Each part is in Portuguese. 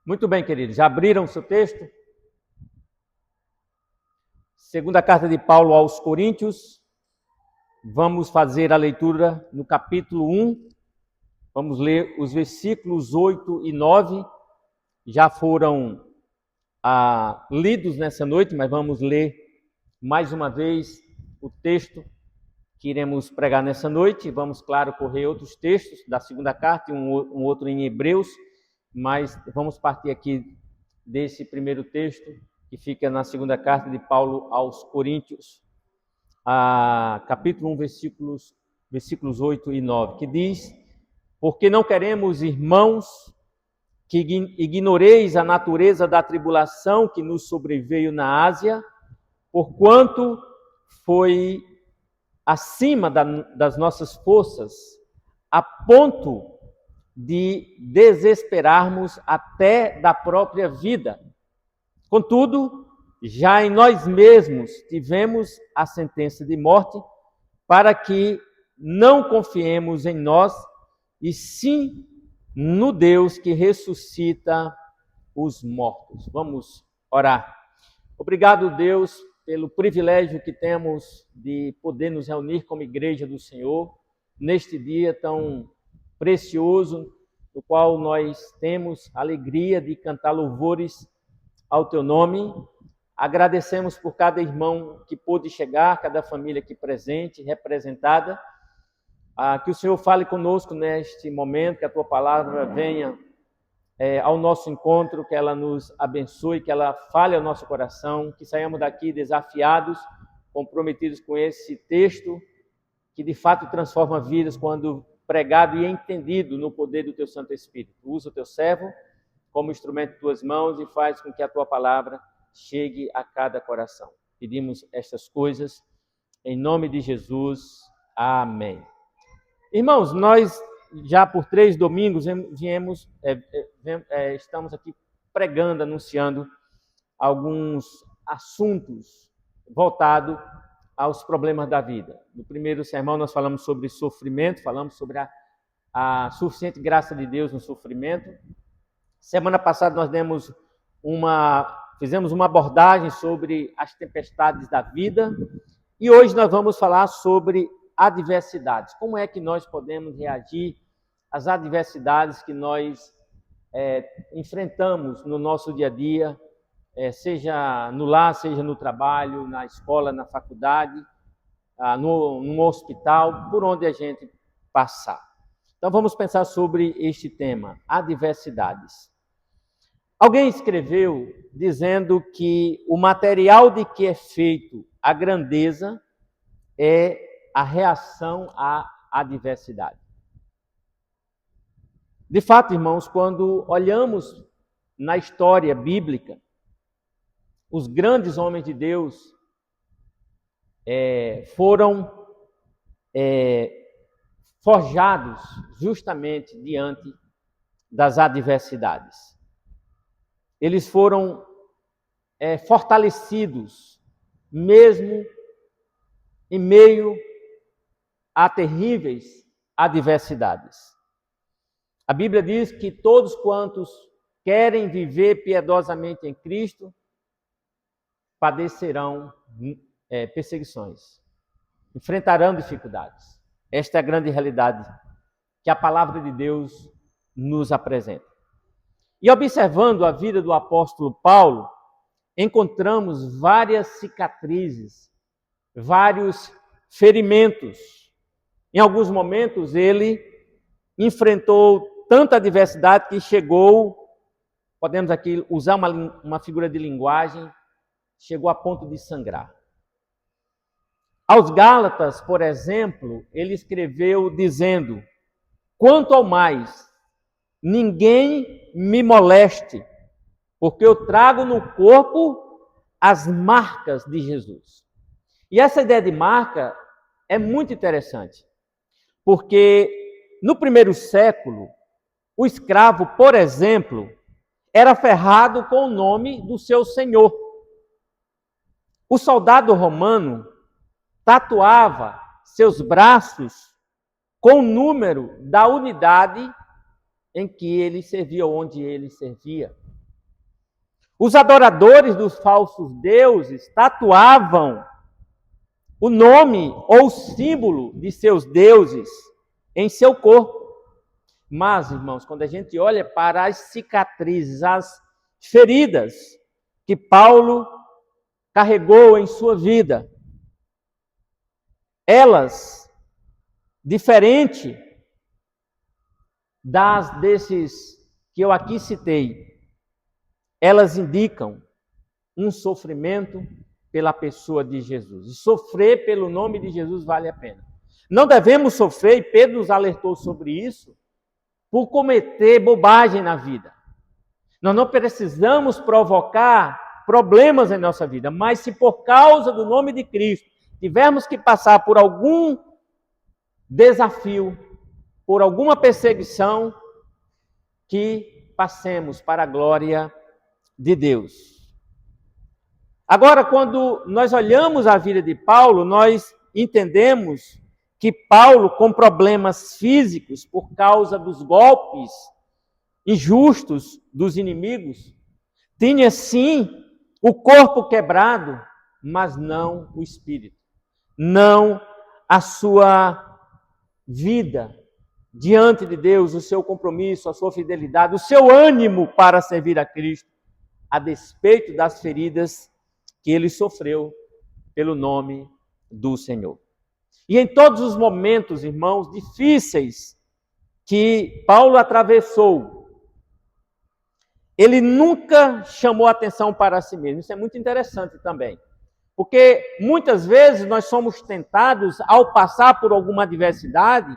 Muito bem, queridos. Já abriram o seu texto? Segunda carta de Paulo aos Coríntios. Vamos fazer a leitura no capítulo 1. Vamos ler os versículos 8 e 9. Já foram lidos nessa noite, mas vamos ler mais uma vez o texto que iremos pregar nessa noite. Vamos, claro, correr outros textos da segunda carta e um outro em Hebreus, mas vamos partir aqui desse primeiro texto que fica na segunda carta de Paulo aos Coríntios, capítulo 1, versículos 8 e 9, que diz: porque não queremos, irmãos, que ignoreis a natureza da tribulação que nos sobreveio na Ásia, porquanto foi acima das nossas forças, a ponto de desesperarmos até da própria vida. Contudo, já em nós mesmos tivemos a sentença de morte, para que não confiemos em nós, e sim no Deus que ressuscita os mortos. Vamos orar. Obrigado, Deus, pelo privilégio que temos de poder nos reunir como igreja do Senhor, neste dia tão precioso, no qual nós temos a alegria de cantar louvores ao Teu nome. Agradecemos por cada irmão que pôde chegar, cada família aqui presente, representada. Que o Senhor fale conosco neste momento, que a Tua palavra venha ao nosso encontro, que ela nos abençoe, que ela fale ao nosso coração, que saiamos daqui desafiados, comprometidos com esse texto, que de fato transforma vidas quando pregado e entendido no poder do Teu Santo Espírito. Usa o Teu servo como instrumento de Tuas mãos e faz com que a Tua palavra chegue a cada coração. Pedimos estas coisas em nome de Jesus. Amém. Irmãos, nós já por 3 domingos estamos aqui pregando, anunciando alguns assuntos voltados aos problemas da vida. No primeiro sermão nós falamos sobre sofrimento, falamos sobre a suficiente graça de Deus no sofrimento. Semana passada nós fizemos uma abordagem sobre as tempestades da vida, e hoje nós vamos falar sobre adversidades. Como é que nós podemos reagir às adversidades que nós enfrentamos no nosso dia a dia, seja no lar, seja no trabalho, na escola, na faculdade, no hospital, por onde a gente passar. Então vamos pensar sobre este tema, adversidades. Alguém escreveu dizendo que o material de que é feito a grandeza é a reação à adversidade. De fato, irmãos, quando olhamos na história bíblica, os grandes homens de Deus foram forjados justamente diante das adversidades. Eles foram fortalecidos mesmo em meio a terríveis adversidades. A Bíblia diz que todos quantos querem viver piedosamente em Cristo padecerão perseguições, enfrentarão dificuldades. Esta é a grande realidade que a palavra de Deus nos apresenta. E observando a vida do apóstolo Paulo, encontramos várias cicatrizes, vários ferimentos. Em alguns momentos ele enfrentou tanta adversidade que chegou, podemos aqui usar uma figura de linguagem, chegou a ponto de sangrar. Aos Gálatas, por exemplo, ele escreveu dizendo: quanto ao mais, ninguém me moleste, porque eu trago no corpo as marcas de Jesus. E essa ideia de marca é muito interessante, porque no primeiro século, o escravo, por exemplo, era ferrado com o nome do seu senhor. O soldado romano tatuava seus braços com o número da unidade em que ele servia, onde ele servia. Os adoradores dos falsos deuses tatuavam o nome ou símbolo de seus deuses em seu corpo. Mas, irmãos, quando a gente olha para as cicatrizes, as feridas que Paulo carregou em sua vida, elas, diferente desses que eu aqui citei, elas indicam um sofrimento pela pessoa de Jesus. E sofrer pelo nome de Jesus vale a pena. Não devemos sofrer, e Pedro nos alertou sobre isso, por cometer bobagem na vida. Nós não precisamos provocar problemas em nossa vida, mas se por causa do nome de Cristo tivermos que passar por algum desafio, por alguma perseguição, que passemos para a glória de Deus. Agora, quando nós olhamos a vida de Paulo, nós entendemos que Paulo, com problemas físicos por causa dos golpes injustos dos inimigos, tinha sim o corpo quebrado, mas não o espírito, não a sua vida diante de Deus, o seu compromisso, a sua fidelidade, o seu ânimo para servir a Cristo, a despeito das feridas que ele sofreu pelo nome do Senhor. E em todos os momentos, irmãos, difíceis que Paulo atravessou, ele nunca chamou atenção para si mesmo. Isso é muito interessante também. Porque muitas vezes nós somos tentados ao passar por alguma adversidade,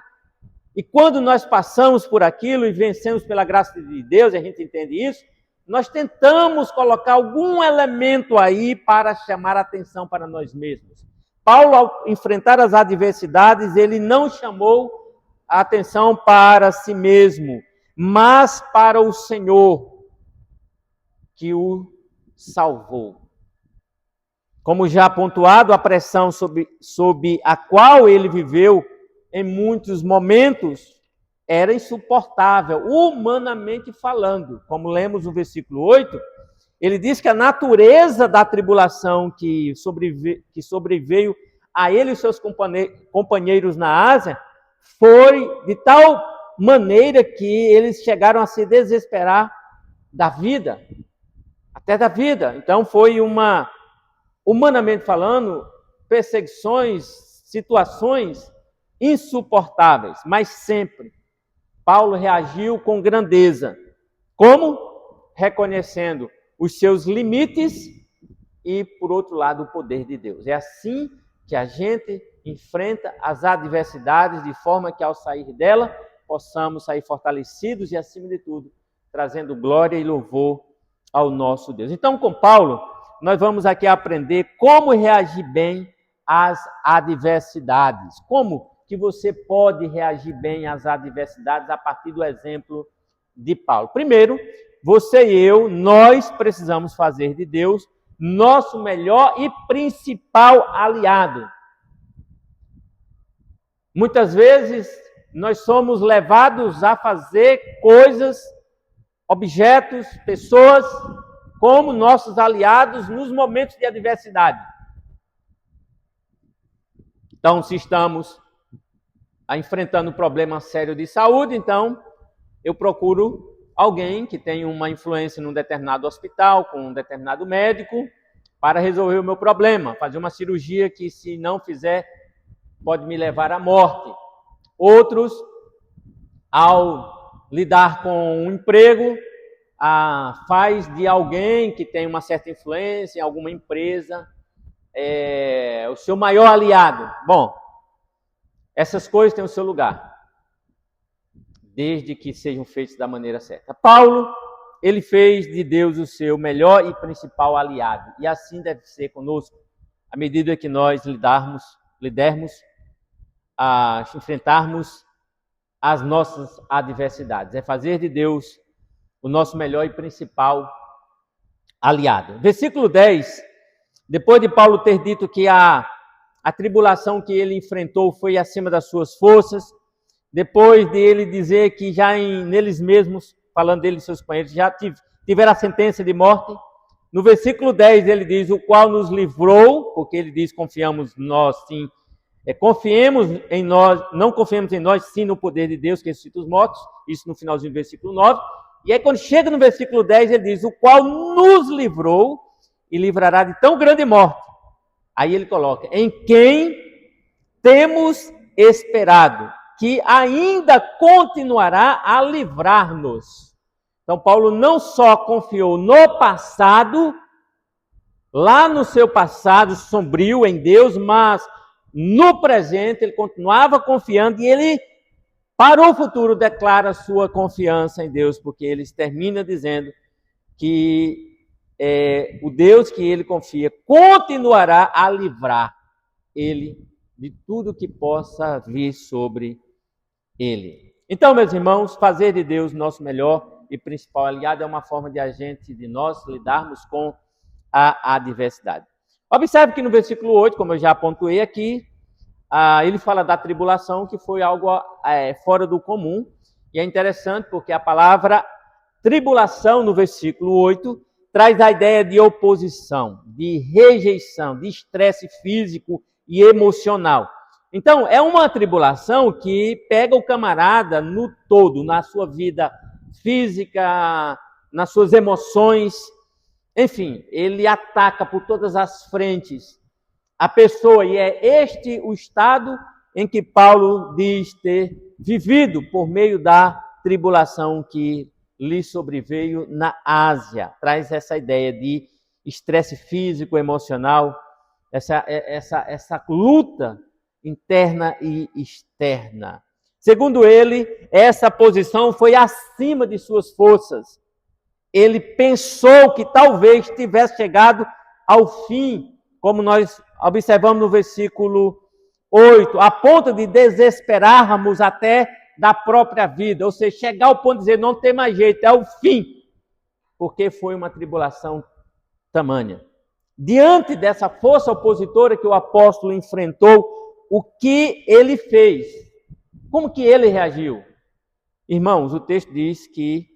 e quando nós passamos por aquilo e vencemos pela graça de Deus, e a gente entende isso, nós tentamos colocar algum elemento aí para chamar atenção para nós mesmos. Paulo, ao enfrentar as adversidades, ele não chamou a atenção para si mesmo, mas para o Senhor que o salvou. Como já pontuado, a pressão sob a qual ele viveu em muitos momentos era insuportável, humanamente falando. Como lemos no versículo 8, ele diz que a natureza da tribulação que sobreveio a ele e seus companheiros na Ásia foi de tal maneira que eles chegaram a se desesperar da vida, até da vida. Então foi humanamente falando, perseguições, situações insuportáveis, mas sempre Paulo reagiu com grandeza. Como? Reconhecendo os seus limites e, por outro lado, o poder de Deus. É assim que a gente enfrenta as adversidades, de forma que, ao sair dela, possamos sair fortalecidos e, acima de tudo, trazendo glória e louvor ao nosso Deus. Então, com Paulo, nós vamos aqui aprender como reagir bem às adversidades. Como que você pode reagir bem às adversidades a partir do exemplo de Paulo. Primeiro, você e eu, nós precisamos fazer de Deus nosso melhor e principal aliado. Muitas vezes nós somos levados a fazer coisas, objetos, pessoas como nossos aliados nos momentos de adversidade. Então, se estamos enfrentando um problema sério de saúde, então eu procuro alguém que tem uma influência num determinado hospital, com um determinado médico, para resolver o meu problema, fazer uma cirurgia que, se não fizer, pode me levar à morte. Outros, ao lidar com um emprego, faz de alguém que tem uma certa influência em alguma empresa o seu maior aliado. Bom, essas coisas têm o seu lugar, desde que sejam feitas da maneira certa. Paulo, ele fez de Deus o seu melhor e principal aliado, e assim deve ser conosco, à medida que nós enfrentarmos as nossas adversidades. É fazer de Deus o nosso melhor e principal aliado. Versículo 10, depois de Paulo ter dito que a tribulação que ele enfrentou foi acima das suas forças, depois de ele dizer que já neles mesmos, falando dele e seus companheiros, já tiveram a sentença de morte, No versículo 10 ele diz, o qual nos livrou, porque ele diz, confiamos nós sim, confiemos em nós, não confiemos em nós, sim no poder de Deus que ressuscita os mortos, isso no finalzinho do versículo 9. E aí quando chega no versículo 10 ele diz, o qual nos livrou e livrará de tão grande morte. Aí ele coloca, em quem temos esperado, que ainda continuará a livrar-nos. Então Paulo não só confiou no passado, lá no seu passado sombrio em Deus, mas no presente ele continuava confiando e ele, para o futuro, declara sua confiança em Deus, porque ele termina dizendo que o Deus que ele confia continuará a livrar ele de tudo que possa vir sobre ele. Então, meus irmãos, fazer de Deus nosso melhor e principal aliado é uma forma de nós lidarmos com a adversidade. Observe que no versículo 8, como eu já pontuei aqui, ele fala da tribulação, que foi algo fora do comum. E é interessante porque a palavra tribulação no versículo 8 traz a ideia de oposição, de rejeição, de estresse físico e emocional. Então, é uma tribulação que pega o camarada no todo, na sua vida física, nas suas emoções. Enfim, ele ataca por todas as frentes a pessoa, e é este o estado em que Paulo diz ter vivido por meio da tribulação que lhe sobreveio na Ásia. Traz essa ideia de estresse físico, emocional, essa luta interna e externa. Segundo ele, essa posição foi acima de suas forças. Ele pensou que talvez tivesse chegado ao fim, como nós observamos no versículo 8, a ponto de desesperarmos até da própria vida, ou seja, chegar ao ponto de dizer, não tem mais jeito, é o fim, porque foi uma tribulação tamanha. Diante dessa força opositora que o apóstolo enfrentou, o que ele fez? Como que ele reagiu? Irmãos, o texto diz que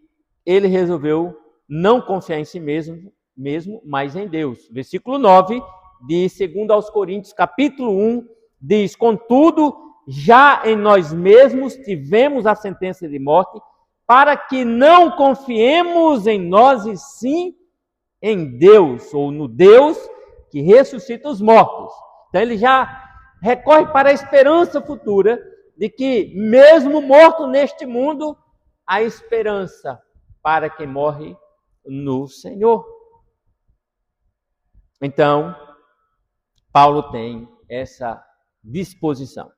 ele resolveu não confiar em si mesmo, mas em Deus. Versículo 9 de 2 aos Coríntios, capítulo 1, diz, contudo, já em nós mesmos tivemos a sentença de morte, para que não confiemos em nós e sim em Deus, ou no Deus que ressuscita os mortos. Então ele já recorre para a esperança futura de que, mesmo morto neste mundo, há esperança para quem morre no Senhor. Então, Paulo tem essa disposição.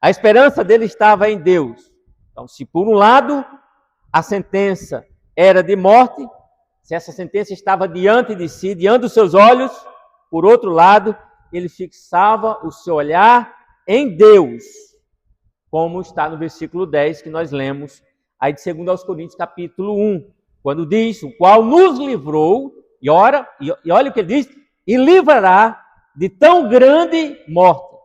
A esperança dele estava em Deus. Então, se por um lado a sentença era de morte, se essa sentença estava diante de si, diante dos seus olhos, por outro lado, ele fixava o seu olhar em Deus, como está no versículo 10 que nós lemos, aí de 2 aos Coríntios, capítulo 1, quando diz, o qual nos livrou, e olha o que ele diz, e livrará de tão grande morte,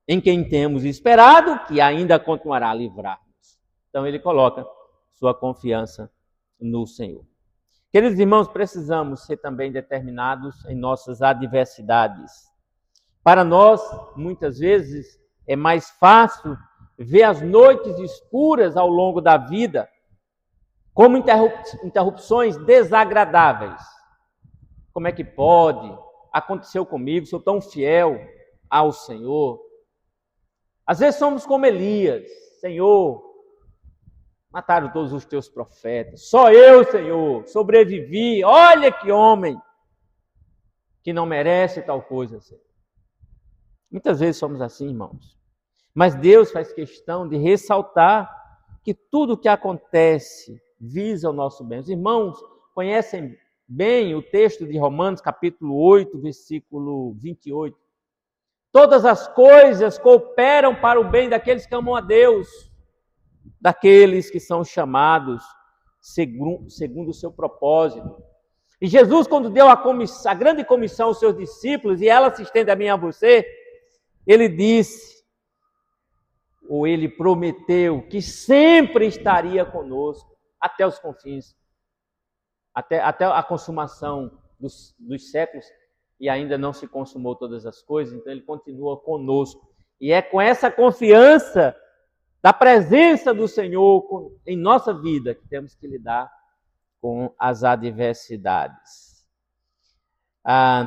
em quem temos esperado, que ainda continuará a livrar-nos. Então ele coloca sua confiança no Senhor. Queridos irmãos, precisamos ser também determinados em nossas adversidades. Para nós, muitas vezes, é mais fácil ver as noites escuras ao longo da vida como interrupções desagradáveis. Como é que pode? Aconteceu comigo, sou tão fiel ao Senhor. Às vezes somos como Elias, Senhor, mataram todos os teus profetas, só eu, Senhor, sobrevivi, olha que homem que não merece tal coisa, Senhor. Muitas vezes somos assim, irmãos. Mas Deus faz questão de ressaltar que tudo o que acontece visa o nosso bem. Os irmãos conhecem bem o texto de Romanos, capítulo 8, versículo 28. Todas as coisas cooperam para o bem daqueles que amam a Deus, daqueles que são chamados segundo o seu propósito. E Jesus, quando deu a grande comissão aos seus discípulos, e ela se estende a mim e a você, ele disse, ou ele prometeu, que sempre estaria conosco até os confins, até a consumação dos séculos e ainda não se consumou todas as coisas, então ele continua conosco. E é com essa confiança da presença do Senhor em nossa vida que temos que lidar com as adversidades.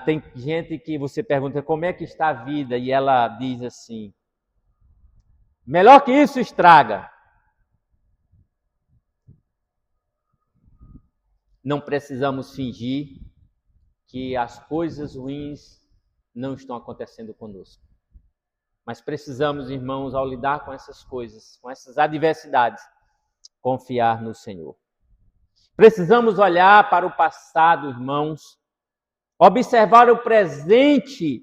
Tem gente que você pergunta como é que está a vida e ela diz assim: melhor que isso estraga. Não precisamos fingir que as coisas ruins não estão acontecendo conosco. Mas precisamos, irmãos, ao lidar com essas coisas, com essas adversidades, confiar no Senhor. Precisamos olhar para o passado, irmãos, observar o presente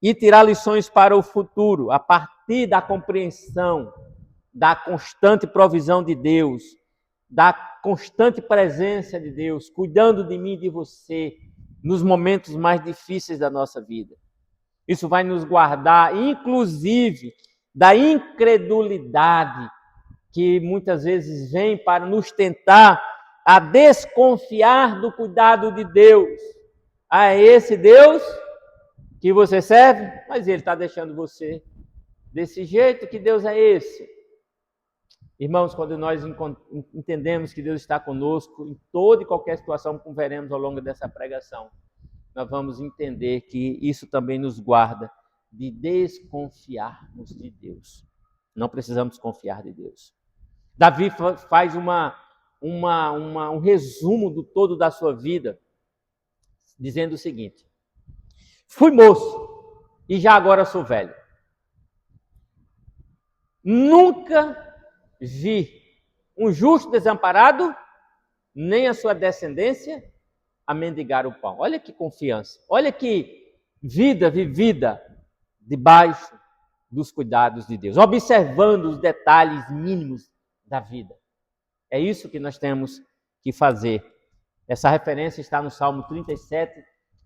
e tirar lições para o futuro, a partir da compreensão da constante provisão de Deus, da constante presença de Deus, cuidando de mim e de você nos momentos mais difíceis da nossa vida. Isso vai nos guardar, inclusive, da incredulidade que muitas vezes vem para nos tentar a desconfiar do cuidado de Deus. É esse Deus que você serve, mas Ele está deixando você desse jeito. Que Deus é esse? Irmãos, quando nós entendemos que Deus está conosco em toda e qualquer situação, como veremos ao longo dessa pregação, nós vamos entender que isso também nos guarda de desconfiarmos de Deus. Não precisamos confiar de Deus. Davi faz um resumo do todo da sua vida, dizendo o seguinte: fui moço e já agora sou velho. Nunca vi um justo desamparado, nem a sua descendência a mendigar o pão. Olha que confiança, olha que vida vivida debaixo dos cuidados de Deus, observando os detalhes mínimos da vida. É isso que nós temos que fazer. Essa referência está no Salmo 37,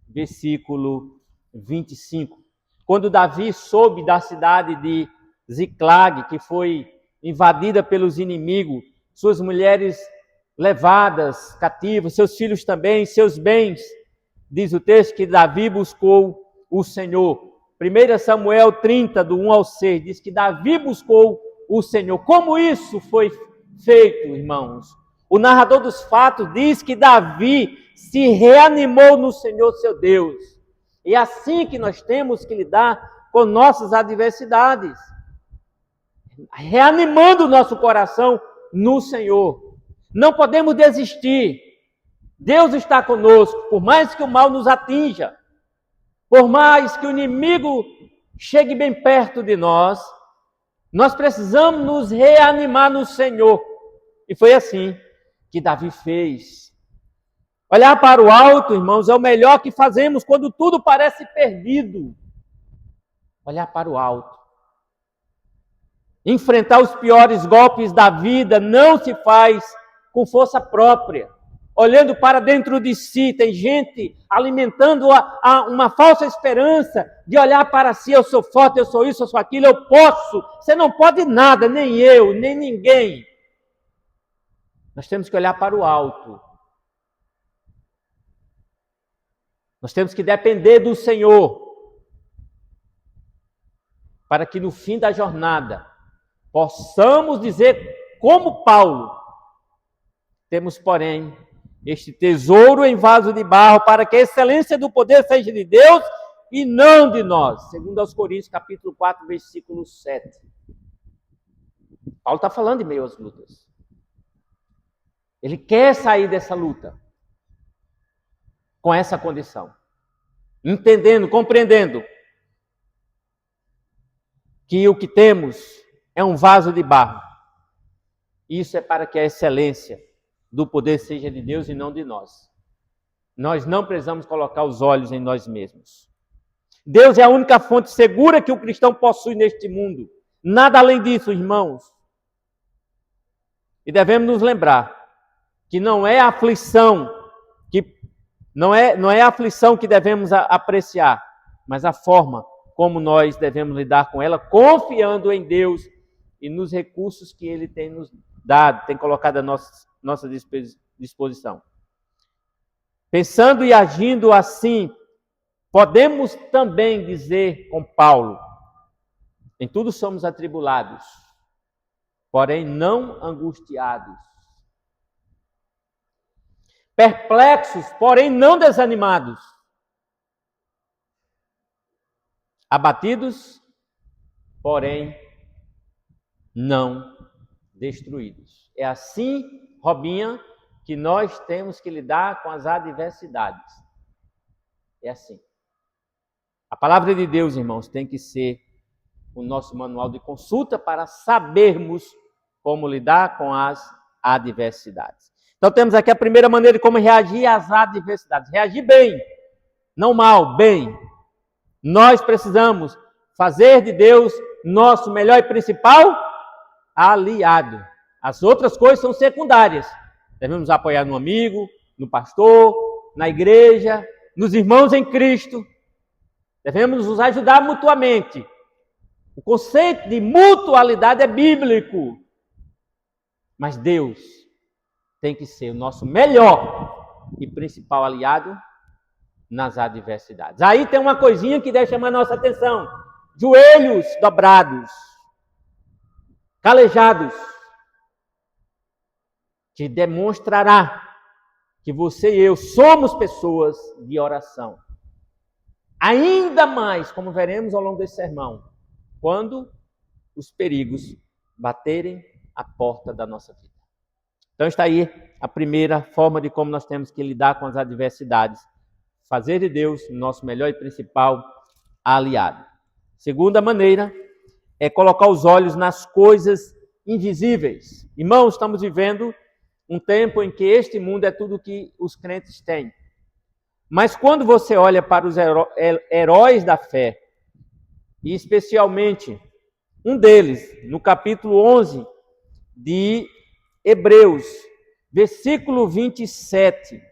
versículo 25. Quando Davi soube da cidade de Ziclag, que foi invadida pelos inimigos, suas mulheres levadas cativas, seus filhos também, seus bens, diz o texto que Davi buscou o Senhor. 1 Samuel 30, do 1 ao 6, diz que Davi buscou o Senhor. Como isso foi feito, irmãos? O narrador dos fatos diz que Davi se reanimou no Senhor seu Deus. E é assim que nós temos que lidar com nossas adversidades, reanimando o nosso coração no Senhor. Não podemos desistir. Deus está conosco, por mais que o mal nos atinja, por mais que o inimigo chegue bem perto de nós, nós precisamos nos reanimar no Senhor. E foi assim que Davi fez. Olhar para o alto, irmãos, é o melhor que fazemos quando tudo parece perdido. Olhar para o alto. Enfrentar os piores golpes da vida não se faz com força própria, olhando para dentro de si. Tem gente alimentando uma falsa esperança de olhar para si: eu sou forte, eu sou isso, eu sou aquilo, eu posso. Você não pode nada, nem eu, nem ninguém. Nós temos que olhar para o alto. Nós temos que depender do Senhor, para que no fim da jornada possamos dizer, como Paulo: temos, porém, este tesouro em vaso de barro, para que a excelência do poder seja de Deus e não de nós. Segundo aos Coríntios, capítulo 4, versículo 7. Paulo está falando em meio às lutas. Ele quer sair dessa luta com essa condição, entendendo, compreendendo que o que temos é um vaso de barro. Isso é para que a excelência do poder seja de Deus e não de nós. Nós não precisamos colocar os olhos em nós mesmos. Deus é a única fonte segura que o cristão possui neste mundo. Nada além disso, irmãos. E devemos nos lembrar que não é a aflição que devemos apreciar, mas a forma como nós devemos lidar com ela, confiando em Deus e nos recursos que Ele tem nos dado, tem colocado à nossa disposição. Pensando e agindo assim, podemos também dizer com Paulo: em tudo somos atribulados, porém não angustiados. Perplexos, porém não desanimados. Abatidos, porém não destruídos. É assim, Robinha, que nós temos que lidar com as adversidades. É assim. A palavra de Deus, irmãos, tem que ser o nosso manual de consulta para sabermos como lidar com as adversidades. Então temos aqui a primeira maneira de como reagir às adversidades. Reagir bem, não mal, bem. Nós precisamos fazer de Deus nosso melhor e principal aliado. As outras coisas são secundárias. Devemos apoiar no amigo, no pastor, na igreja, nos irmãos em Cristo. Devemos nos ajudar mutuamente. O conceito de mutualidade é bíblico. Mas Deus tem que ser o nosso melhor e principal aliado nas adversidades. Aí tem uma coisinha que deve chamar a nossa atenção. Joelhos dobrados, calejados, que demonstrará que você e eu somos pessoas de oração. Ainda mais, como veremos ao longo desse sermão, quando os perigos baterem a porta da nossa vida. Então está aí a primeira forma de como nós temos que lidar com as adversidades. Fazer de Deus o nosso melhor e principal aliado. Segunda maneira é colocar os olhos nas coisas invisíveis. Irmãos, estamos vivendo um tempo em que este mundo é tudo que os crentes têm. Mas quando você olha para os heróis da fé, e especialmente um deles, no capítulo 11 de Hebreus, versículo 27,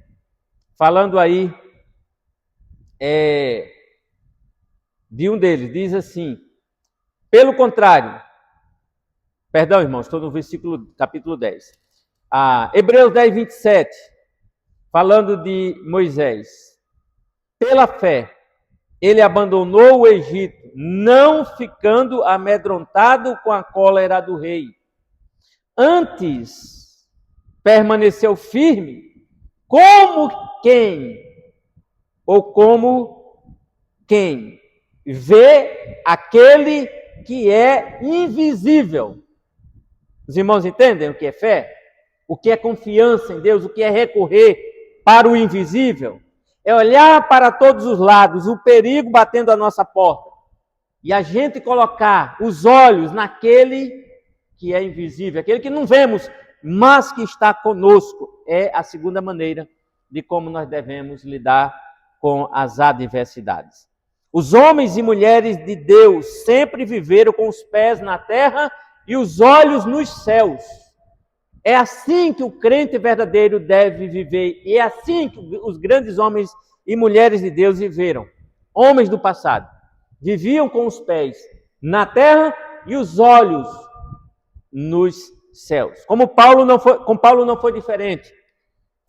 falando aí de um deles, diz assim: pelo contrário, perdão, irmãos, estou no capítulo 10. Hebreus 10, 27, falando de Moisés. Pela fé, ele abandonou o Egito, não ficando amedrontado com a cólera do rei. Antes, permaneceu firme, como quem vê aquele que é invisível. Os irmãos entendem o que é fé? O que é confiança em Deus? O que é recorrer para o invisível? É olhar para todos os lados, o perigo batendo à nossa porta, e a gente colocar os olhos naquele que é invisível, aquele que não vemos, mas que está conosco. É a segunda maneira de como nós devemos lidar com as adversidades. Os homens e mulheres de Deus sempre viveram com os pés na terra e os olhos nos céus. É assim que o crente verdadeiro deve viver, e é assim que os grandes homens e mulheres de Deus viveram. Homens do passado viviam com os pés na terra e os olhos nos céus. Com Paulo não foi diferente.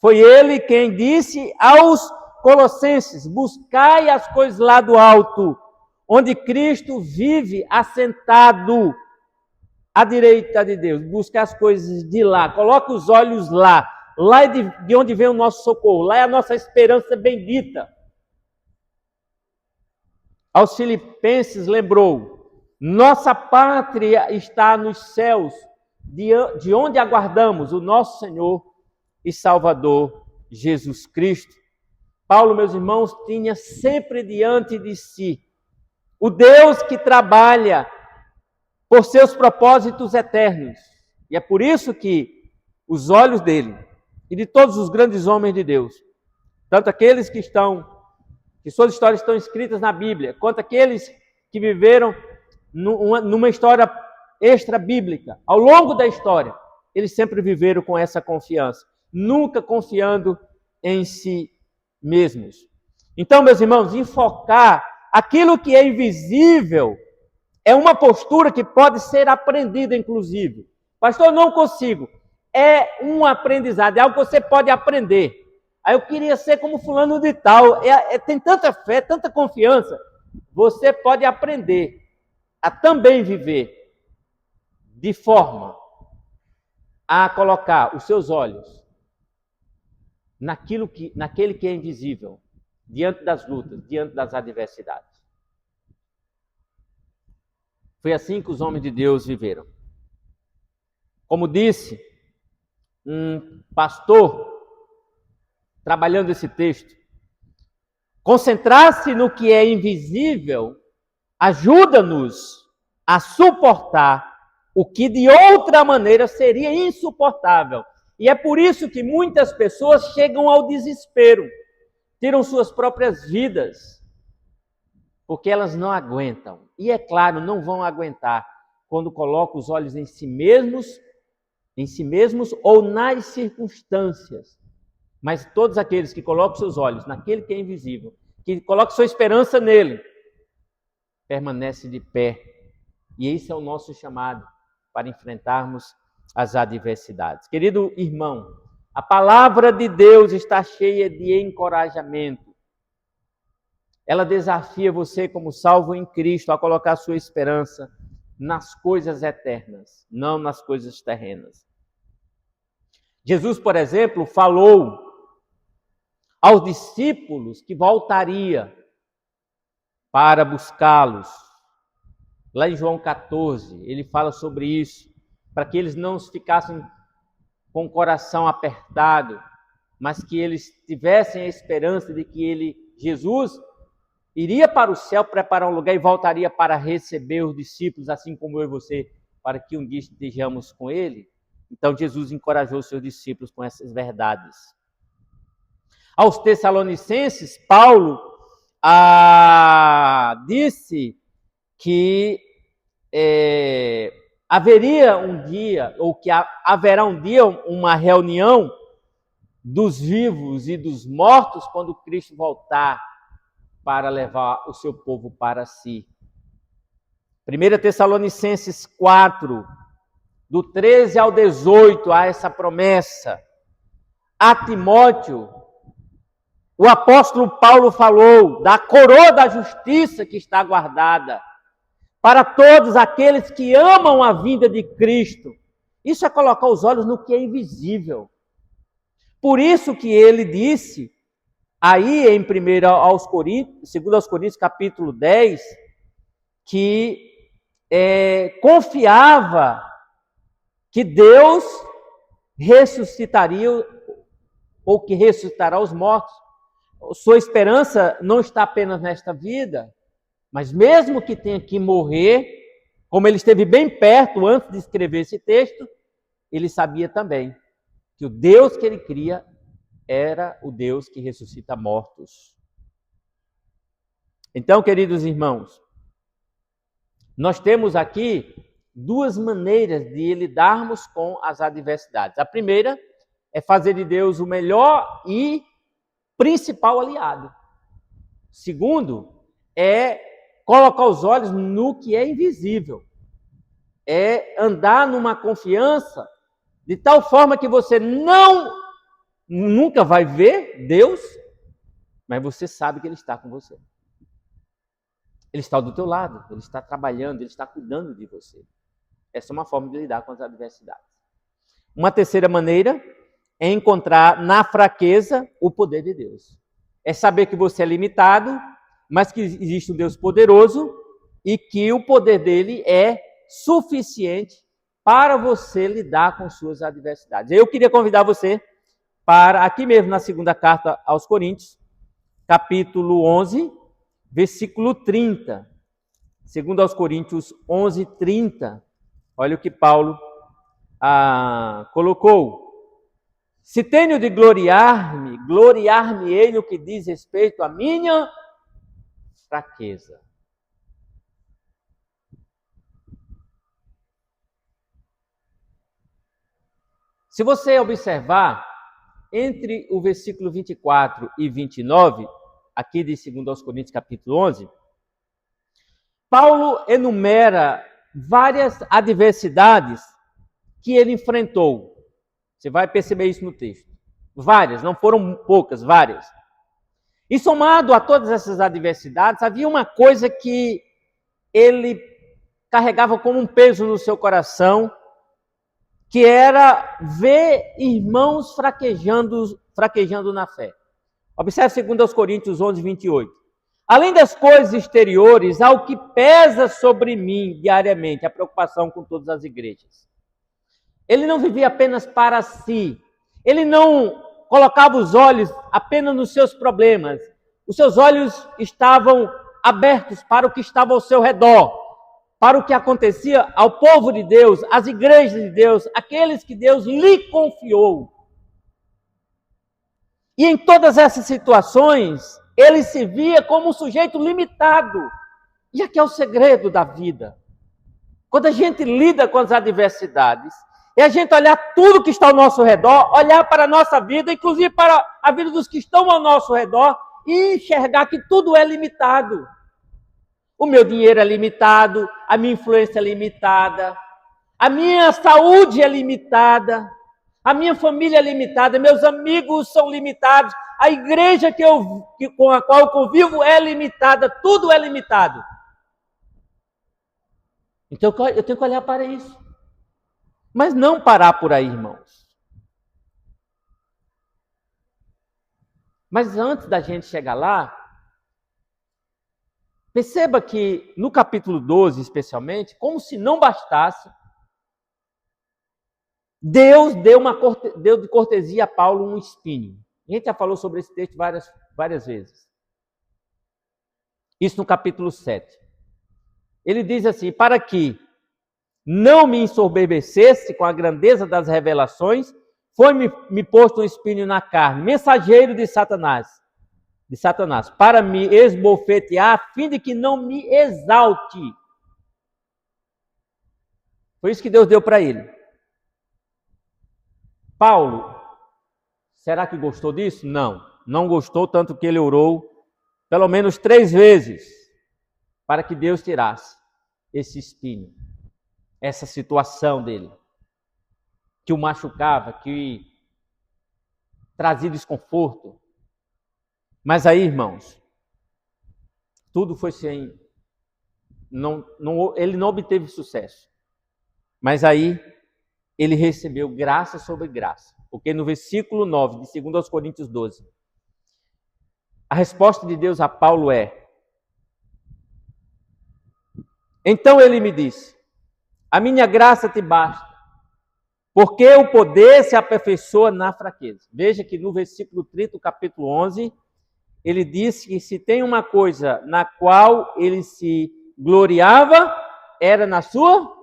Foi ele quem disse aos Colossenses: buscai as coisas lá do alto, onde Cristo vive assentado à direita de Deus. Busca as coisas de lá, coloca os olhos lá. Lá é de onde vem o nosso socorro, lá é a nossa esperança bendita. Aos Filipenses lembrou: nossa pátria está nos céus, de onde aguardamos o nosso Senhor e Salvador Jesus Cristo. Paulo, meus irmãos, tinha sempre diante de si o Deus que trabalha por seus propósitos eternos. E é por isso que os olhos dele e de todos os grandes homens de Deus, tanto aqueles que suas histórias estão escritas na Bíblia, quanto aqueles que viveram numa história extra-bíblica, ao longo da história, eles sempre viveram com essa confiança, nunca confiando em si mesmos. Então, meus irmãos, enfocar aquilo que é invisível é uma postura que pode ser aprendida, inclusive. Pastor, não consigo. É um aprendizado, é algo que você pode aprender. Aí eu queria ser como fulano de tal. Tem tanta fé, tanta confiança. Você pode aprender a também viver de forma a colocar os seus olhos naquele que é invisível, diante das lutas, diante das adversidades. Foi assim que os homens de Deus viveram. Como disse um pastor, trabalhando esse texto, concentrar-se no que é invisível ajuda-nos a suportar o que de outra maneira seria insuportável. E é por isso que muitas pessoas chegam ao desespero, tiram suas próprias vidas, porque elas não aguentam. E é claro, não vão aguentar quando colocam os olhos em si mesmos ou nas circunstâncias. Mas todos aqueles que colocam seus olhos naquele que é invisível, que colocam sua esperança nele, permanecem de pé. E esse é o nosso chamado para enfrentarmos as adversidades. Querido irmão, a palavra de Deus está cheia de encorajamento. Ela desafia você, como salvo em Cristo, a colocar sua esperança nas coisas eternas, não nas coisas terrenas. Jesus, por exemplo, falou aos discípulos que voltaria para buscá-los. Lá em João 14, ele fala sobre isso, para que eles não ficassem com o coração apertado, mas que eles tivessem a esperança de que Jesus, iria para o céu preparar um lugar e voltaria para receber os discípulos, assim como eu e você, para que um dia estejamos com ele. Então Jesus encorajou os seus discípulos com essas verdades. Aos Tessalonicenses, Paulo disse que haveria um dia, ou que haverá um dia uma reunião dos vivos e dos mortos quando Cristo voltar para levar o seu povo para si. 1 Tessalonicenses 4, do 13 ao 18, há essa promessa. A Timóteo, o apóstolo Paulo falou da coroa da justiça que está guardada para todos aqueles que amam a vinda de Cristo. Isso é colocar os olhos no que é invisível. Por isso que ele disse, aí em 2 aos Coríntios, capítulo 10, que confiava que Deus ressuscitaria, ou que ressuscitará os mortos. Sua esperança não está apenas nesta vida, mas mesmo que tenha que morrer, como ele esteve bem perto antes de escrever esse texto, ele sabia também que o Deus que ele cria era o Deus que ressuscita mortos. Então, queridos irmãos, nós temos aqui duas maneiras de lidarmos com as adversidades. A primeira é fazer de Deus o melhor e principal aliado. Segundo, é colocar os olhos no que é invisível. É andar numa confiança de tal forma que você nunca vai ver Deus, mas você sabe que Ele está com você. Ele está do teu lado, Ele está trabalhando, Ele está cuidando de você. Essa é uma forma de lidar com as adversidades. Uma terceira maneira é encontrar na fraqueza o poder de Deus. É saber que você é limitado, mas que existe um Deus poderoso e que o poder dele é suficiente para você lidar com suas adversidades. Eu queria convidar você para, aqui mesmo na segunda carta aos Coríntios, capítulo 11, versículo 30. Segundo aos Coríntios 11, 30. Olha o que Paulo colocou. Se tenho de gloriar-me, gloriar-me-ei no que diz respeito à minha fraqueza. Se você observar, entre o versículo 24 e 29, aqui de 2 aos Coríntios, capítulo 11, Paulo enumera várias adversidades que ele enfrentou. Você vai perceber isso no texto. Várias, não foram poucas, várias. E somado a todas essas adversidades, havia uma coisa que ele carregava como um peso no seu coração, que era ver irmãos fraquejando na fé. Observe 2 Coríntios 11, 28. Além das coisas exteriores, há o que pesa sobre mim diariamente, a preocupação com todas as igrejas. Ele não vivia apenas para si. Ele não colocava os olhos apenas nos seus problemas. Os seus olhos estavam abertos para o que estava ao seu redor, para o que acontecia ao povo de Deus, às igrejas de Deus, aqueles que Deus lhe confiou. E em todas essas situações, ele se via como um sujeito limitado. E aqui é o segredo da vida. Quando a gente lida com as adversidades, é a gente olhar tudo que está ao nosso redor, olhar para a nossa vida, inclusive para a vida dos que estão ao nosso redor, e enxergar que tudo é limitado. O meu dinheiro é limitado, a minha influência é limitada, a minha saúde é limitada, a minha família é limitada, meus amigos são limitados, a igreja com a qual eu convivo é limitada, tudo é limitado. Então eu tenho que olhar para isso. Mas não parar por aí, irmãos. Mas antes da gente chegar lá, perceba que no capítulo 12, especialmente, como se não bastasse, Deus deu de cortesia a Paulo um espinho. A gente já falou sobre esse texto várias vezes. Isso no capítulo 7. Ele diz assim: para que não me ensoberbecesse com a grandeza das revelações, foi-me posto um espinho na carne, mensageiro de Satanás, para me esbofetear, a fim de que não me exalte. Foi isso que Deus deu para ele. Paulo, será que gostou disso? Não gostou, tanto que ele orou pelo menos 3 vezes para que Deus tirasse esse espinho, essa situação dele, que o machucava, que trazia desconforto. Mas aí, irmãos, tudo foi sem... ele não obteve sucesso. Mas aí, ele recebeu graça sobre graça. Porque no versículo 9 de 2 Coríntios 12, a resposta de Deus a Paulo é: então ele me disse, a minha graça te basta, porque o poder se aperfeiçoa na fraqueza. Veja que no versículo 30 do capítulo 11, ele disse que se tem uma coisa na qual ele se gloriava, era na sua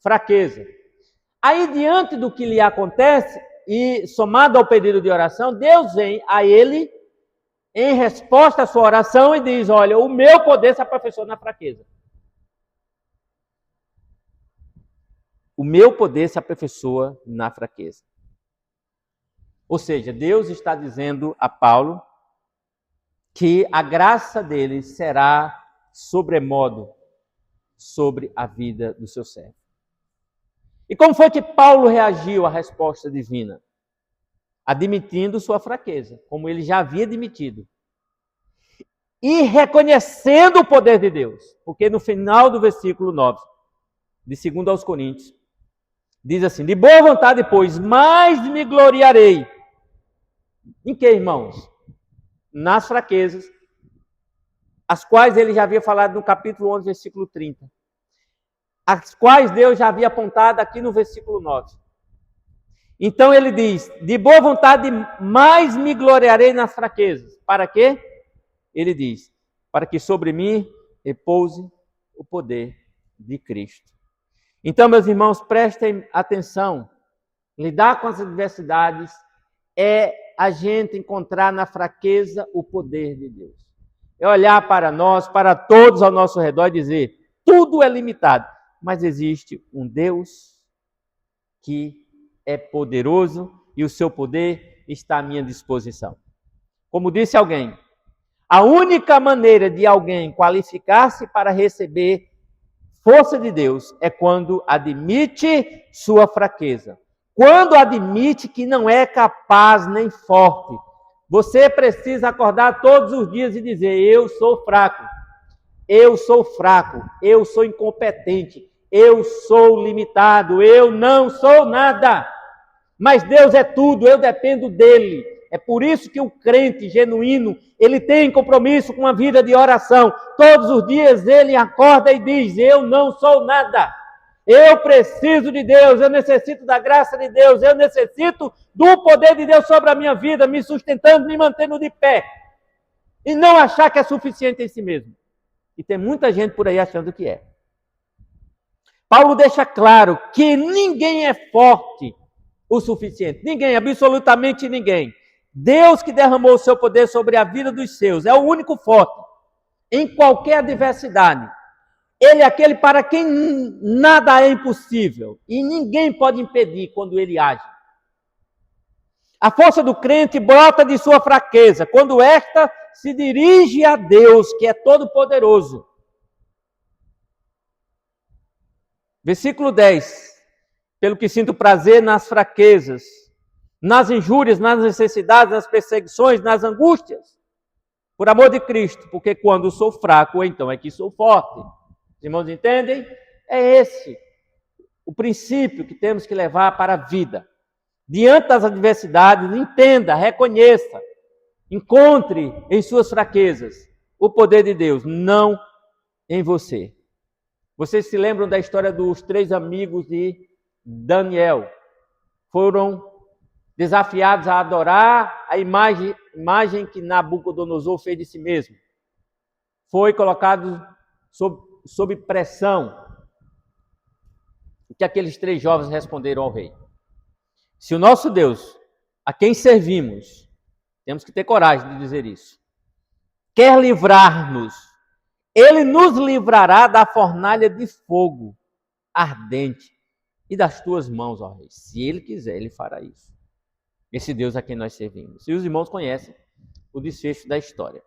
fraqueza. Aí, diante do que lhe acontece, e somado ao pedido de oração, Deus vem a ele, em resposta à sua oração, e diz: olha, o meu poder se aperfeiçoa na fraqueza. O meu poder se aperfeiçoa na fraqueza. Ou seja, Deus está dizendo a Paulo que a graça dele será sobremodo sobre a vida do seu servo. E como foi que Paulo reagiu à resposta divina? Admitindo sua fraqueza, como ele já havia admitido. E reconhecendo o poder de Deus. Porque no final do versículo 9, de 2 aos Coríntios, diz assim: de boa vontade, pois, mais me gloriarei. Em que, irmãos? Nas fraquezas, as quais ele já havia falado no capítulo 11, versículo 30. As quais Deus já havia apontado aqui no versículo 9. Então ele diz: de boa vontade mais me gloriarei nas fraquezas. Para quê? Ele diz: para que sobre mim repouse o poder de Cristo. Então, meus irmãos, prestem atenção. Lidar com as adversidades é a gente encontrar na fraqueza o poder de Deus. É olhar para nós, para todos ao nosso redor e dizer: tudo é limitado. Mas existe um Deus que é poderoso e o seu poder está à minha disposição. Como disse alguém, a única maneira de alguém qualificar-se para receber força de Deus é quando admite sua fraqueza. quando admite que não é capaz nem forte. Você precisa acordar todos os dias e dizer: eu sou fraco, eu sou fraco, eu sou incompetente, eu sou limitado, eu não sou nada. Mas Deus é tudo, eu dependo dele. É por isso que o crente genuíno, ele tem compromisso com a vida de oração. Todos os dias ele acorda e diz: eu não sou nada. Eu preciso de Deus, eu necessito da graça de Deus, eu necessito do poder de Deus sobre a minha vida, me sustentando, me mantendo de pé. E não achar que é suficiente em si mesmo. E tem muita gente por aí achando que é. Paulo deixa claro que ninguém é forte o suficiente. Ninguém, absolutamente ninguém. Deus que derramou o seu poder sobre a vida dos seus é o único forte em qualquer adversidade. Ele é aquele para quem nada é impossível e ninguém pode impedir quando ele age. A força do crente brota de sua fraqueza, quando esta se dirige a Deus, que é todo-poderoso. Versículo 10. Pelo que sinto prazer nas fraquezas, nas injúrias, nas necessidades, nas perseguições, nas angústias, por amor de Cristo, porque quando sou fraco, então é que sou forte. Os irmãos entendem? É esse o princípio que temos que levar para a vida. Diante das adversidades, entenda, reconheça, encontre em suas fraquezas o poder de Deus, não em você. Vocês se lembram da história dos 3 amigos de Daniel? Foram desafiados a adorar a imagem que Nabucodonosor fez de si mesmo. Foi colocado sob pressão. O que aqueles 3 jovens responderam ao rei? Se o nosso Deus, a quem servimos, temos que ter coragem de dizer isso, quer livrar-nos, ele nos livrará da fornalha de fogo ardente e das tuas mãos, ó rei. Se ele quiser, ele fará isso. Esse Deus a quem nós servimos. E os irmãos conhecem o desfecho da história.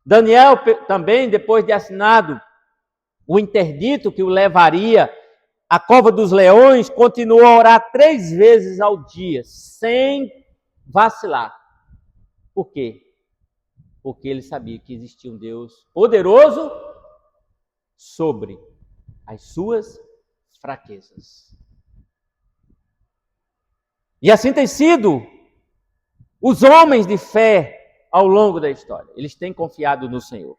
Daniel também, depois de assinado o interdito que o levaria à cova dos leões, continuou a orar 3 vezes ao dia, sem vacilar. Por quê? Porque ele sabia que existia um Deus poderoso sobre as suas fraquezas. E assim tem sido os homens de fé ao longo da história. Eles têm confiado no Senhor.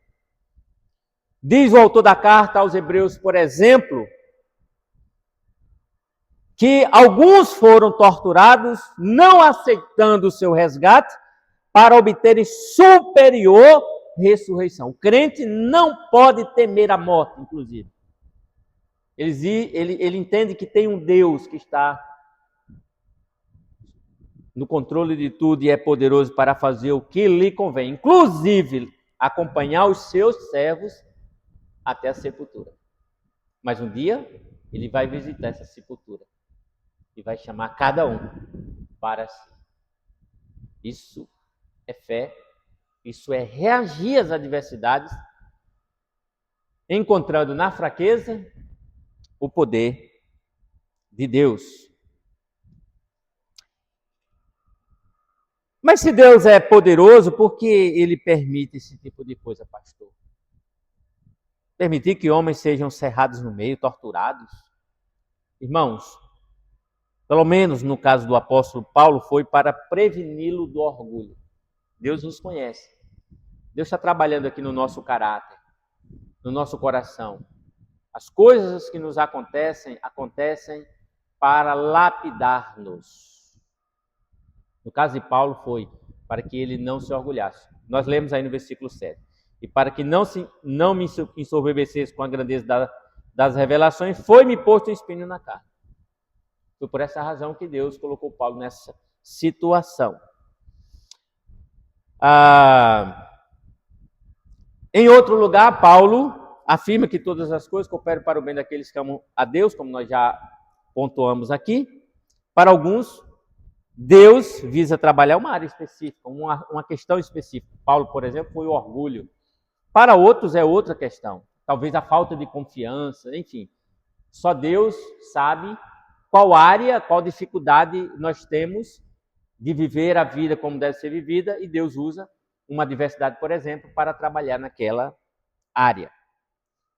Diz o autor da carta aos Hebreus, por exemplo, que alguns foram torturados, não aceitando o seu resgate, para obterem superior ressurreição. O crente não pode temer a morte, inclusive. Ele entende que tem um Deus que está no controle de tudo e é poderoso para fazer o que lhe convém, inclusive acompanhar os seus servos até a sepultura. Mas um dia ele vai visitar essa sepultura e vai chamar cada um para si. Isso é fé, isso é reagir às adversidades, encontrando na fraqueza o poder de Deus. Mas se Deus é poderoso, por que ele permite esse tipo de coisa, pastor? Permitir que homens sejam cerrados no meio, torturados? Irmãos, pelo menos no caso do apóstolo Paulo, foi para preveni-lo do orgulho. Deus nos conhece. Deus está trabalhando aqui no nosso caráter, no nosso coração. As coisas que nos acontecem para lapidar-nos. No caso de Paulo foi para que ele não se orgulhasse. Nós lemos aí no versículo 7. E para que não me ensoberbecesse com a grandeza das revelações, foi-me posto um espinho na carne. Foi por essa razão que Deus colocou Paulo nessa situação. Em outro lugar, Paulo afirma que todas as coisas cooperam para o bem daqueles que amam a Deus, como nós já pontuamos aqui. Para alguns, Deus visa trabalhar uma área específica, uma questão específica. Paulo, por exemplo, foi o orgulho. Para outros é outra questão. Talvez a falta de confiança, enfim. Só Deus sabe qual área, qual dificuldade nós temos de viver a vida como deve ser vivida, e Deus usa uma adversidade, por exemplo, para trabalhar naquela área.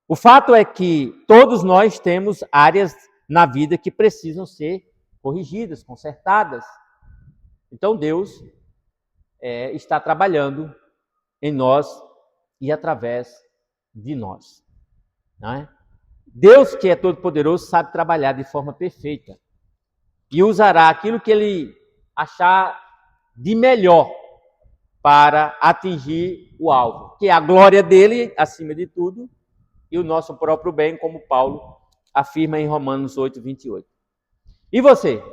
O fato é que todos nós temos áreas na vida que precisam ser corrigidas, consertadas. Então Deus está trabalhando em nós e através de nós. Não é? Deus, que é todo-poderoso, sabe trabalhar de forma perfeita e usará aquilo que Ele achar de melhor para atingir o alvo, que é a glória dele, acima de tudo, e o nosso próprio bem, como Paulo afirma em Romanos 8, 28. E você?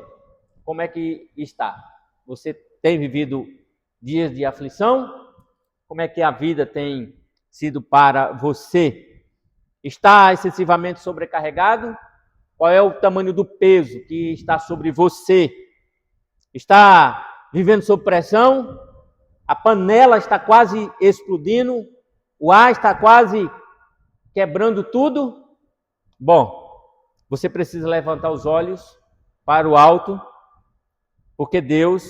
Como é que está? Você tem vivido dias de aflição? Como é que a vida tem sido para você? Está excessivamente sobrecarregado? Qual é o tamanho do peso que está sobre você? Está vivendo sob pressão? A panela está quase explodindo? O ar está quase quebrando tudo? Bom, você precisa levantar os olhos para o alto, porque Deus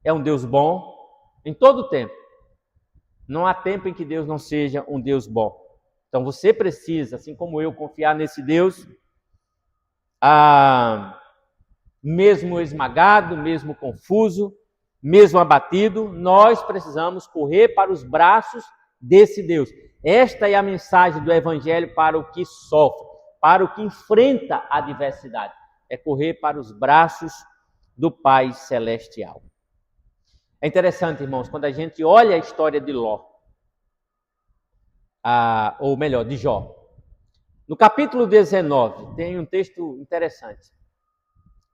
é um Deus bom em todo o tempo. Não há tempo em que Deus não seja um Deus bom. Então você precisa, assim como eu, confiar nesse Deus, mesmo esmagado, mesmo confuso, mesmo abatido, nós precisamos correr para os braços desse Deus. Esta é a mensagem do Evangelho para o que sofre, para o que enfrenta a adversidade. É correr para os braços do Pai Celestial. É interessante, irmãos, quando a gente olha a história de Ló, ou melhor, de Jó. No capítulo 19, tem um texto interessante.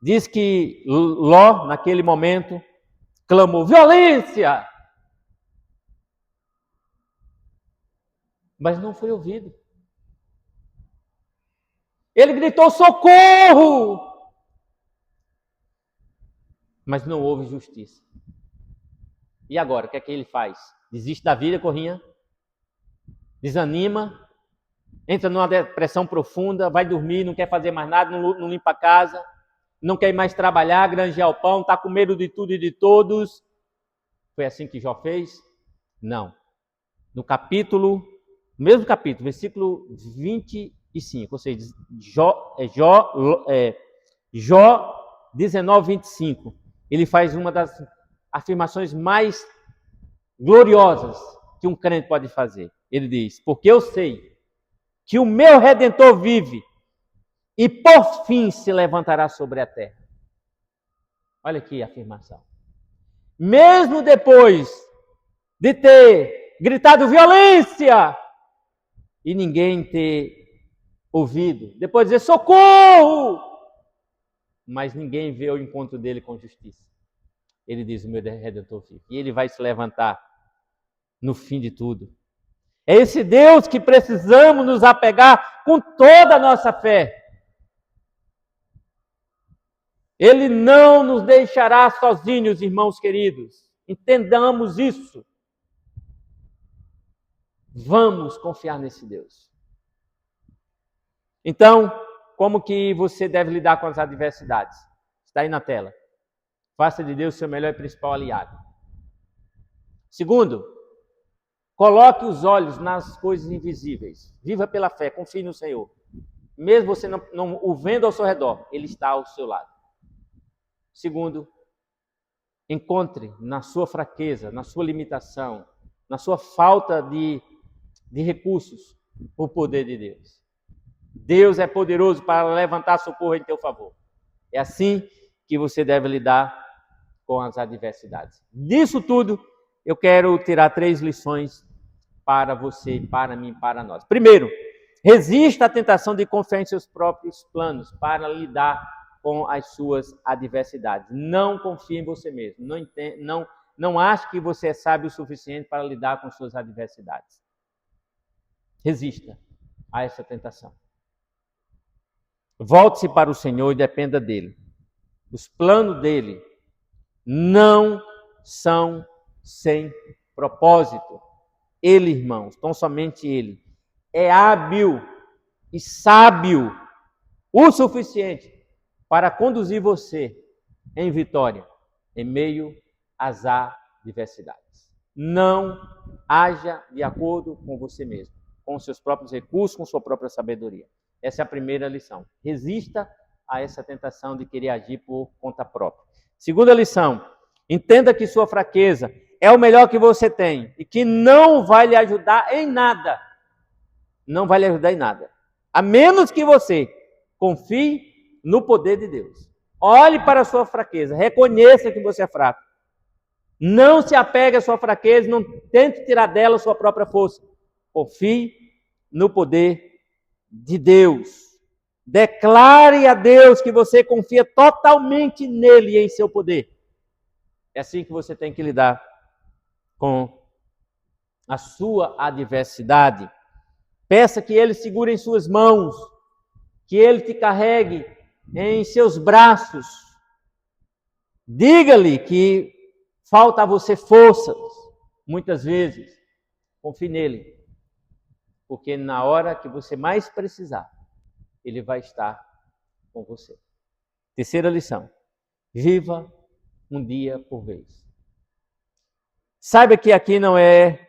Diz que Ló, naquele momento, clamou: violência! Mas não foi ouvido. Ele gritou: socorro! Mas não houve justiça. E agora, o que é que ele faz? Desiste da vida, Corrinha? Desanima? Entra numa depressão profunda, vai dormir, não quer fazer mais nada, não limpa a casa, não quer mais trabalhar, granjear o pão, está com medo de tudo e de todos. Foi assim que Jó fez? Não. No mesmo capítulo, versículo 25, ou seja, Jó 19, 25, ele faz uma das afirmações mais gloriosas que um crente pode fazer. Ele diz: porque eu sei que o meu Redentor vive e por fim se levantará sobre a terra. Olha aqui a afirmação. Mesmo depois de ter gritado violência e ninguém ter ouvido, depois de dizer socorro, mas ninguém vê o encontro dele com justiça. Ele diz: o meu Redentor vive. E ele vai se levantar no fim de tudo. É esse Deus que precisamos nos apegar com toda a nossa fé. Ele não nos deixará sozinhos, irmãos queridos. Entendamos isso. Vamos confiar nesse Deus. Então, como que você deve lidar com as adversidades? Está aí na tela. Faça de Deus seu melhor e principal aliado. Segundo, coloque os olhos nas coisas invisíveis. Viva pela fé, confie no Senhor. Mesmo você não o vendo ao seu redor, Ele está ao seu lado. Segundo, encontre na sua fraqueza, na sua limitação, na sua falta de recursos, o poder de Deus. Deus é poderoso para levantar socorro em teu favor. É assim que você deve lidar com as adversidades. Disso tudo, eu quero tirar 3 lições para você, para mim, para nós. Primeiro, resista à tentação de confiar em seus próprios planos para lidar com as suas adversidades. Não confie em você mesmo. Não ache que você é sábio o suficiente para lidar com suas adversidades. Resista a essa tentação. Volte-se para o Senhor e dependa dele. Os planos dele não são sem propósito. Ele, irmãos, tão somente ele, é hábil e sábio o suficiente para conduzir você em vitória, em meio às adversidades. Não haja de acordo com você mesmo, com os seus próprios recursos, com sua própria sabedoria. Essa é a primeira lição. Resista a essa tentação de querer agir por conta própria. Segunda lição, entenda que sua fraqueza é o melhor que você tem e que não vai lhe ajudar em nada. Não vai lhe ajudar em nada. A menos que você confie no poder de Deus. Olhe para a sua fraqueza, reconheça que você é fraco. Não se apegue à sua fraqueza, não tente tirar dela a sua própria força. Confie no poder de Deus. Declare a Deus que você confia totalmente nele e em seu poder. É assim que você tem que lidar com a sua adversidade. Peça que ele segure em suas mãos, que ele te carregue em seus braços. Diga-lhe que falta a você forças, muitas vezes. Confie nele, porque na hora que você mais precisar, ele vai estar com você. Terceira lição, viva um dia por vez. Saiba que aqui não é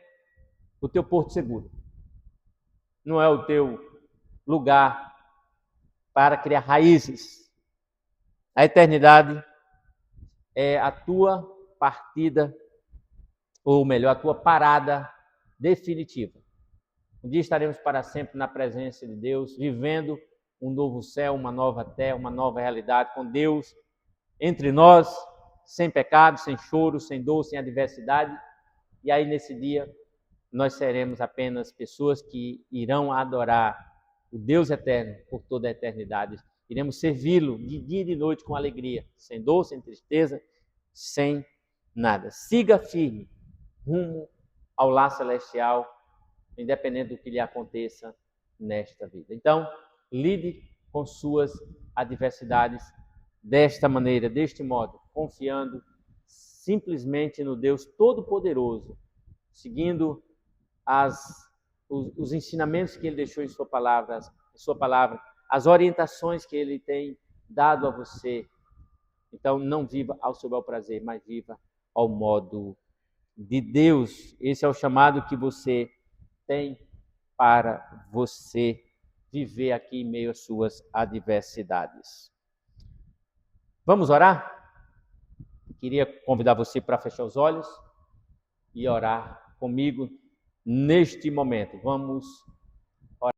o teu porto seguro, não é o teu lugar para criar raízes. A eternidade é a tua partida, ou melhor, a tua parada definitiva. Um dia estaremos para sempre na presença de Deus, vivendo um novo céu, uma nova terra, uma nova realidade, com Deus entre nós, sem pecado, sem choro, sem dor, sem adversidade. E aí, nesse dia, nós seremos apenas pessoas que irão adorar o Deus eterno por toda a eternidade. Iremos servi-lo de dia e de noite com alegria, sem dor, sem tristeza, sem nada. Siga firme rumo ao lar celestial, independente do que lhe aconteça nesta vida. Então, lide com suas adversidades desta maneira, deste modo, confiando simplesmente no Deus Todo-Poderoso, seguindo os ensinamentos que ele deixou em sua palavra, as orientações que ele tem dado a você. Então, não viva ao seu bel prazer, mas viva ao modo de Deus. Esse é o chamado que você tem para você viver aqui em meio às suas adversidades. Vamos orar? Queria convidar você para fechar os olhos e orar comigo neste momento. Vamos